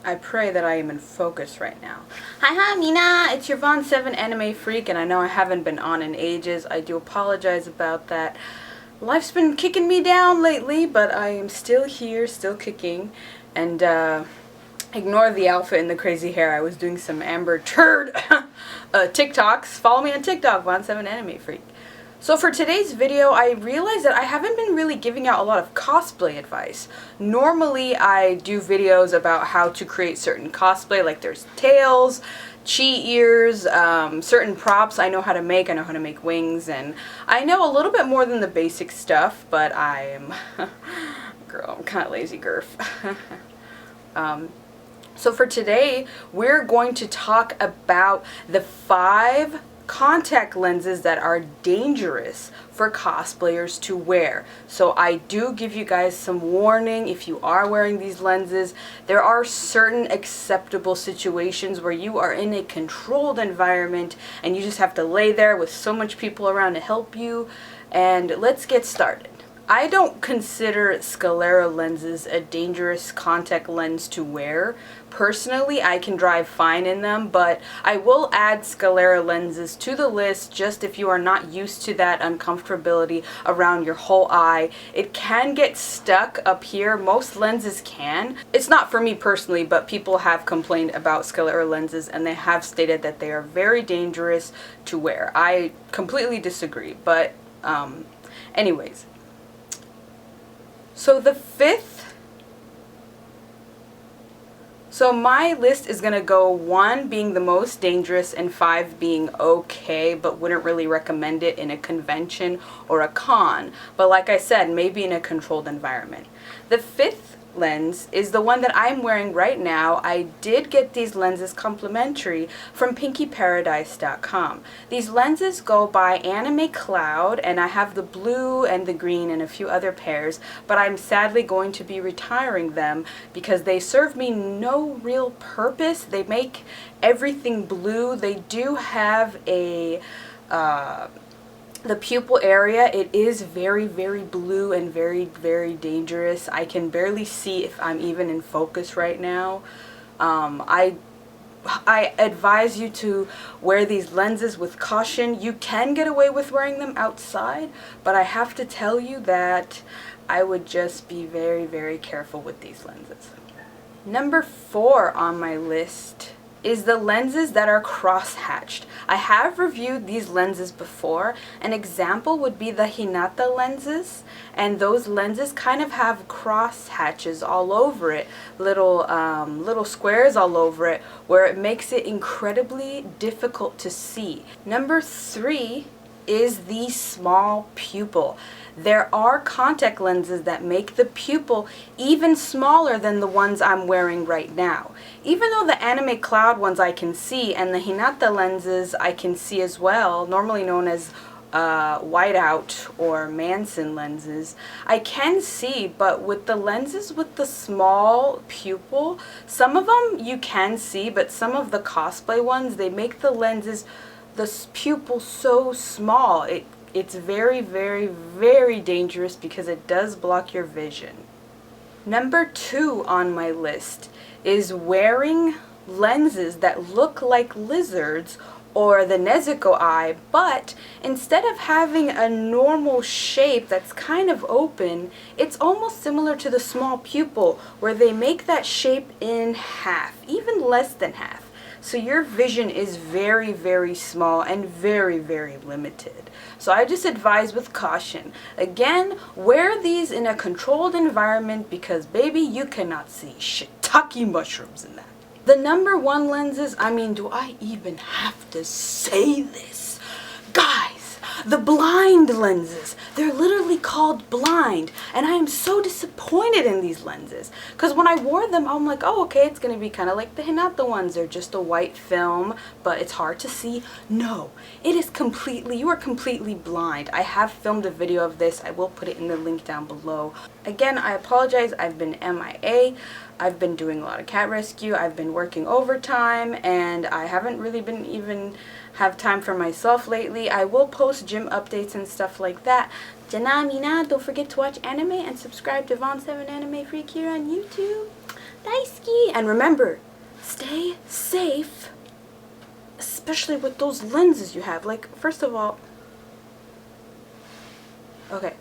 I pray that I am in focus right now. Hi Mina, it's your Von 7 anime freak, and I know I haven't been on in ages. I do apologize about that. Life's been kicking me down lately, but I am still here, still kicking. And ignore the outfit and the crazy hair. I was doing some Amber Turd TikToks. Follow me on TikTok, Von 7 anime freak. So for today's video, I realized that I haven't been really giving out a lot of cosplay advice. Normally, I do videos about how to create certain cosplay, like there's tails, chi ears, certain props I know how to make. I know how to make wings, and I know a little bit more than the basic stuff, but I am, girl, I'm kind of lazy, girf. So for today, we're going to talk about the 5 contact lenses that are dangerous for cosplayers to wear. So I do give you guys some warning if you are wearing these lenses. There are certain acceptable situations where you are in a controlled environment and you just have to lay there with so much people around to help you. And let's get started. I don't consider SClera lenses a dangerous contact lens to wear. Personally, I can drive fine in them, but I will add SClera lenses to the list just if you are not used to that uncomfortability around your whole eye. It can get stuck up here. Most lenses can. It's not for me personally, but people have complained about SClera lenses and they have stated that they are very dangerous to wear. I completely disagree, but anyways. So the 5th, so my list is going to go 1 being the most dangerous and 5 being okay, but wouldn't really recommend it in a convention or a con. But like I said, maybe in a controlled environment. The 5th lens is the one that I'm wearing right now. I did get these lenses complimentary from pinkyparadise.com. These lenses go by Anime Cloud, and I have the blue and the green and a few other pairs, but I'm sadly going to be retiring them because they serve me no real purpose. They make everything blue. They do have a the pupil area, it is very, very blue and very, very dangerous. I can barely see if I'm even in focus right now. I advise you to wear these lenses with caution. You can get away with wearing them outside, but I have to tell you that I would just be very, very careful with these lenses. Number 4 on my list is the lenses that are cross-hatched. I have reviewed these lenses before. An example would be the Hinata lenses, and those lenses kind of have cross hatches all over it, little squares all over it, where it makes it incredibly difficult to see. Number 3 is the small pupil. There are contact lenses that make the pupil even smaller than the ones I'm wearing right now. Even though the Anime Cloud ones I can see and the Hinata lenses I can see as well, normally known as whiteout or Manson lenses, I can see, but with the lenses with the small pupil, some of them you can see, but some of the cosplay ones, they make the lenses, the pupil so small. It's very, very, very dangerous because it does block your vision. Number 2 on my list is wearing lenses that look like lizards or the Nezuko eye, but instead of having a normal shape that's kind of open, it's almost similar to the small pupil where they make that shape in half, even less than half. So your vision is very, very small and very, very limited. So I just advise with caution. Again, wear these in a controlled environment because, baby, you cannot see shiitake mushrooms in that. The number 1 lenses, I mean, do I even have to say this? Guys, the blind lenses. They're literally called blind, and I am so disappointed in these lenses because when I wore them, I'm like, oh, okay, it's going to be kind of like the Hinata ones. They're just a white film, but it's hard to see. No, it is completely, you are completely blind. I have filmed a video of this. I will put it in the link down below. Again, I apologize. I've been MIA. I've been doing a lot of cat rescue. I've been working overtime, and I haven't really been even have time for myself lately. I will post gym updates and stuff like that. Jana Mina, don't forget to watch anime and subscribe to Von 7 Anime Freak here on YouTube. Daisuki! And remember, stay safe, especially with those lenses you have. Like, first of all, okay,